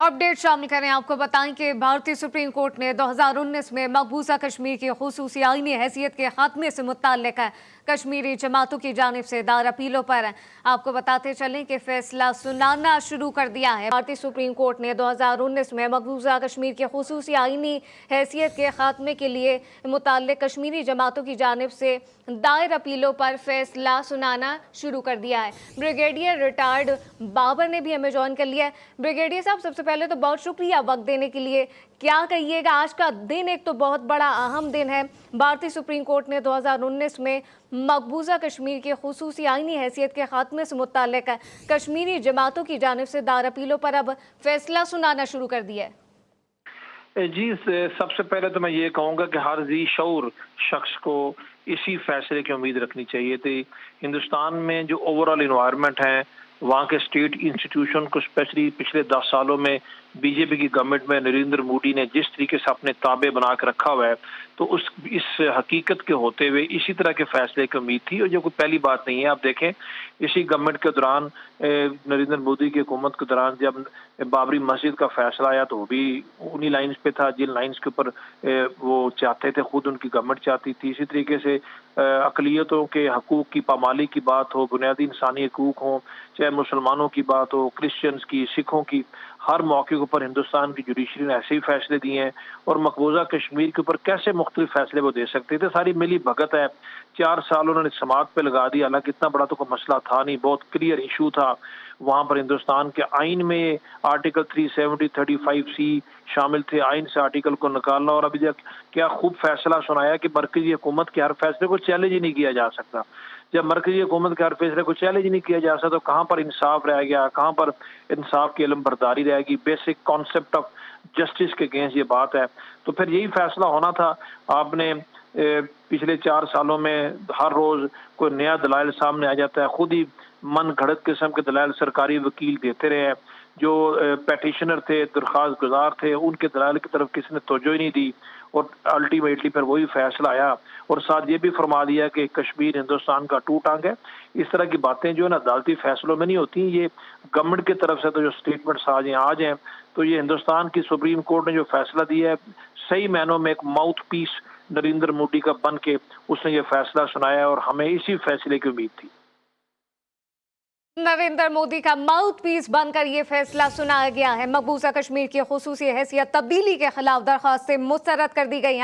Update शामिल करें। आपको बताएं कि भारतीय सुप्रीम कोर्ट ने 2019 में मकबूजा कश्मीर की खुसूसी आईनी हैसियत के खात्मे से मुत्तल्लिक कश्मीरी जमातों की जानिब से दायर अपीलों पर आपको बताते चलें कि फैसला सुनाना शुरू कर दिया है। भारतीय सुप्रीम कोर्ट ने 2019 में मकबूजा कश्मीर की खुसूसी आईनी हैसियत के खात्मे के लिए मुत्तल्लिक कश्मीरी जमातों की जानिब से दायर अपीलों पर फैसला सुनाना शुरू कर दिया है। ब्रिगेडियर रिटायर्ड बाबर ने भी हमें ज्वाइन कर लिया है। ब्रिगेडियर साहब, सबसे पहले तो बहुत शुक्रिया वक्त देने के लिए। क्या कहिएगा, आज का दिन एक तो बहुत बड़ा अहम दिन है। भारतीय सुप्रीम कोर्ट ने 2019 में मकबूजा कश्मीर की खुसूसी आईनी हैसियत के खात्मे से मुत्तल्लिक कश्मीरी जमातों की जानिब से दायर अपीलों पर अब फैसला सुनाना शुरू कर दिया है। जी, सबसे पहले तो मैं ये कहूँगा कि हर जी शऊर शख्स को इसी फैसले की उम्मीद रखनी चाहिए थी। हिंदुस्तान में जो ओवरऑल इन्वायरमेंट है, वहाँ के स्टेट इंस्टीट्यूशन को स्पेशली पिछले 10 सालों में बीजेपी की गवर्नमेंट में नरेंद्र मोदी ने जिस तरीके से अपने ताबे बना कर रखा हुआ है, तो इस हकीकत के होते हुए इसी तरह के फैसले की उम्मीद थी। और जो कोई पहली बात नहीं है। आप देखें, इसी गवर्नमेंट के दौरान नरेंद्र मोदी की हुकूमत के दौरान जब बाबरी मस्जिद का फैसला आया तो वो भी उन्हीं लाइन्स पे था जिन लाइन्स के ऊपर वो चाहते थे, खुद उनकी गवर्नमेंट चाहती थी। इसी तरीके से अक़लियतों के हकूक़ की पामाली की बात हो, बुनियादी इंसानी हकूक़ हों, चाहे मुसलमानों की बात हो, क्रिश्चियंस की, सिखों की, हर मौके के ऊपर हिंदुस्तान की जुडिशरी ने ऐसे ही फैसले दिए हैं। और मकबूजा कश्मीर के ऊपर कैसे मुख्तलिफ फैसले वो दे सकते थे, सारी मिली भगत है। 4 साल उन्होंने समात पे लगा दिया, हालांकि इतना बड़ा तो कोई मसला था नहीं, बहुत क्लियर इशू था। वहाँ पर हिंदुस्तान के आइन में आर्टिकल 370, 35C शामिल थे। आइन से आर्टिकल को निकालना, और अभी तक क्या खूब फैसला सुनाया कि मरकजी हुकूमत के हर फैसले को चैलेंज ही नहीं किया जा सकता। जब मरकजी हुकूमत के हर फैसले को चैलेंज नहीं किया जा सकता तो कहाँ पर इंसाफ रह गया, कहाँ पर इंसाफ की इल्म बर्दारी रहेगी। बेसिक कॉन्सेप्ट ऑफ जस्टिस के अगेंस्ट ये बात है। तो फिर यही फैसला होना था। आपने पिछले 4 सालों में हर रोज कोई नया दलाइल सामने आ जाता है, खुद ही मन घड़त किस्म के दलाइल सरकारी वकील देते रहे हैं। जो पेटिशनर थे, दरख्वास्त गुजार थे, उनके दलाइल की तरफ किसी ने तवज्जो ही नहीं दी, और अल्टीमेटली फिर वही फैसला आया। और साथ ये भी फरमा दिया कि कश्मीर हिंदुस्तान का टू टांग है। इस तरह की बातें जो है ना अदालती फैसलों में नहीं होती, ये गवर्नमेंट की तरफ से तो जो स्टेटमेंट्स आज हैं, तो ये हिंदुस्तान की सुप्रीम कोर्ट ने जो फैसला दिया है, सही मायनों में एक माउथ पीस नरेंद्र मोदी का बन के उसने ये फैसला सुनाया, और हमें इसी फैसले की उम्मीद थी। नरेंद्र मोदी का माउथ पीस बनकर यह फैसला सुनाया गया है। मकबूजा कश्मीर की खुसूसी हैसियत तब्दीली के खिलाफ दरख्वास्तें मुस्तरद कर दी गई हैं।